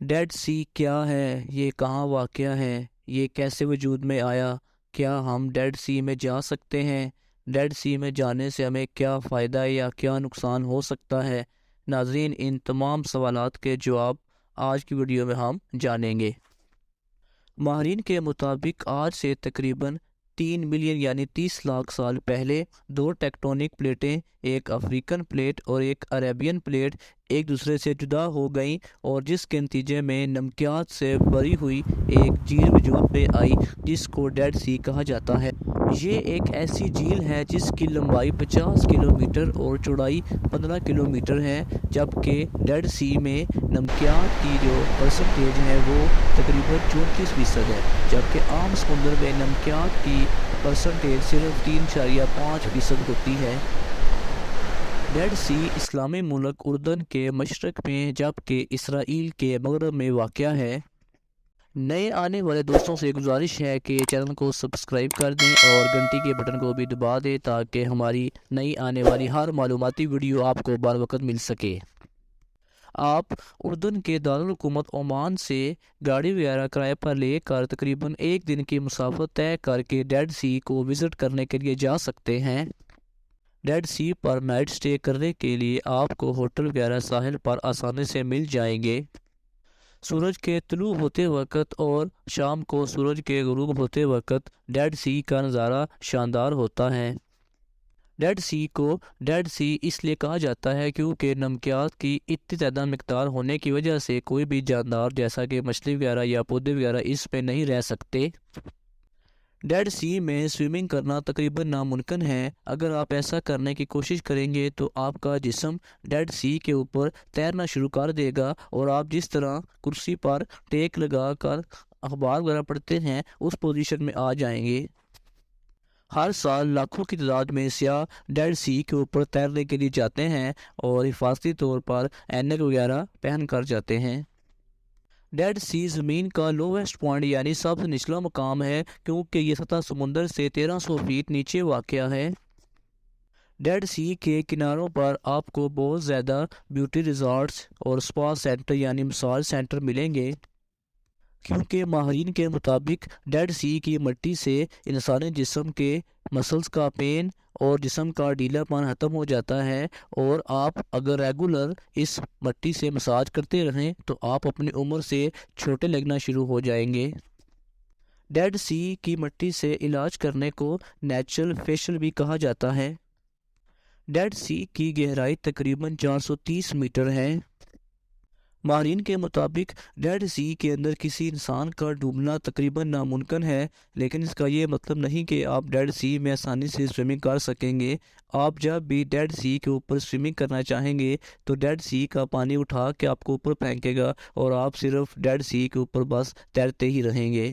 Did see کیا ہے؟ یہ کہاں واقع ہے؟ یہ کیسے وجود میں آیا؟ کیا ہم ڈیڈ سی میں جا سکتے ہیں؟ ڈیڈ سی میں جانے سے ہمیں کیا فائدہ یا کیا نقصان ہو سکتا ہے؟ ناظرین، ان تمام سوالات کے جواب آج کی ویڈیو میں ہم جانیں گے۔ ماہرین کے مطابق آج سے تقریباً 3 ملین یعنی 30 لاکھ سال پہلے دو ٹیکٹونک پلیٹیں، ایک افریقن پلیٹ اور ایک عربین پلیٹ، ایک دوسرے سے جدا ہو گئیں اور جس کے نتیجے میں نمکیات سے بھری ہوئی ایک جھیل وجود میں آئی جس کو ڈیڈ سی کہا جاتا ہے۔ یہ ایک ایسی جھیل ہے جس کی لمبائی 50 کلومیٹر اور چوڑائی 15 کلومیٹر ہے، جبکہ ڈیڈ سی میں نمکیات کی جو پرسنٹیج ہے وہ تقریباً 34% ہے، جبکہ عام سمندر میں نمکیات کی پرسنٹیج صرف 3.5% ہوتی ہے۔ ڈیڈ سی اسلامی ملک اردن کے مشرق میں جبکہ اسرائیل کے مغرب میں واقع ہے۔ نئے آنے والے دوستوں سے گزارش ہے کہ چینل کو سبسکرائب کر دیں اور گھنٹی کے بٹن کو بھی دبا دیں تاکہ ہماری نئی آنے والی ہر معلوماتی ویڈیو آپ کو بر وقت مل سکے۔ آپ اردن کے دارالحکومت عمان سے گاڑی وغیرہ کرائے پر لے کر تقریباً 1 دن کی مسافت طے کر کے ڈیڈ سی کو وزٹ کرنے کے لیے جا سکتے ہیں۔ ڈیڈ سی پر نائٹ سٹے کرنے کے لیے آپ کو ہوٹل وغیرہ ساحل پر آسانی سے مل جائیں گے۔ سورج کے طلوع ہوتے وقت اور شام کو سورج کے غروب ہوتے وقت ڈیڈ سی کا نظارہ شاندار ہوتا ہے۔ ڈیڈ سی کو ڈیڈ سی اس لیے کہا جاتا ہے کیونکہ نمکیات کی اتنی زیادہ مقدار ہونے کی وجہ سے کوئی بھی جاندار جیسا کہ مچھلی وغیرہ یا پودے وغیرہ اس میں نہیں رہ سکتے۔ ڈیڈ سی میں سوئمنگ کرنا تقریباً ناممکن ہے۔ اگر آپ ایسا کرنے کی کوشش کریں گے تو آپ کا جسم ڈیڈ سی کے اوپر تیرنا شروع کر دے گا اور آپ جس طرح کرسی پر ٹیک لگا کر اخبار وغیرہ پڑھتے ہیں اس پوزیشن میں آ جائیں گے۔ ہر سال لاکھوں کی تعداد میں سیاح ڈیڈ سی کے اوپر تیرنے کے لیے جاتے ہیں اور حفاظتی طور پر اینک وغیرہ پہن کر جاتے ہیں۔ ڈیڈ سی زمین کا لوویسٹ پوائنٹ یعنی سب سے نچلا مقام ہے کیونکہ یہ سطح سمندر سے 1300 فیٹ نیچے واقع ہے۔ ڈیڈ سی کے کناروں پر آپ کو بہت زیادہ بیوٹی ریزارٹس اور سپا سینٹر یعنی مساج سینٹر ملیں گے، کیونکہ ماہرین کے مطابق ڈیڈ سی کی مٹی سے انسانی جسم کے مسلز کا پین اور جسم کا ڈھیلا پن ختم ہو جاتا ہے، اور آپ اگر ریگولر اس مٹی سے مساج کرتے رہیں تو آپ اپنی عمر سے چھوٹے لگنا شروع ہو جائیں گے۔ ڈیڈ سی کی مٹی سے علاج کرنے کو نیچرل فیشل بھی کہا جاتا ہے۔ ڈیڈ سی کی گہرائی تقریباً 430 میٹر ہے۔ ماہرین کے مطابق ڈیڈ سی کے اندر کسی انسان کا ڈوبنا تقریباً ناممکن ہے، لیکن اس کا یہ مطلب نہیں کہ آپ ڈیڈ سی میں آسانی سے سوئمنگ کر سکیں گے۔ آپ جب بھی ڈیڈ سی کے اوپر سوئمنگ کرنا چاہیں گے تو ڈیڈ سی کا پانی اٹھا کے آپ کو اوپر پھینکے گا اور آپ صرف ڈیڈ سی کے اوپر بس تیرتے ہی رہیں گے۔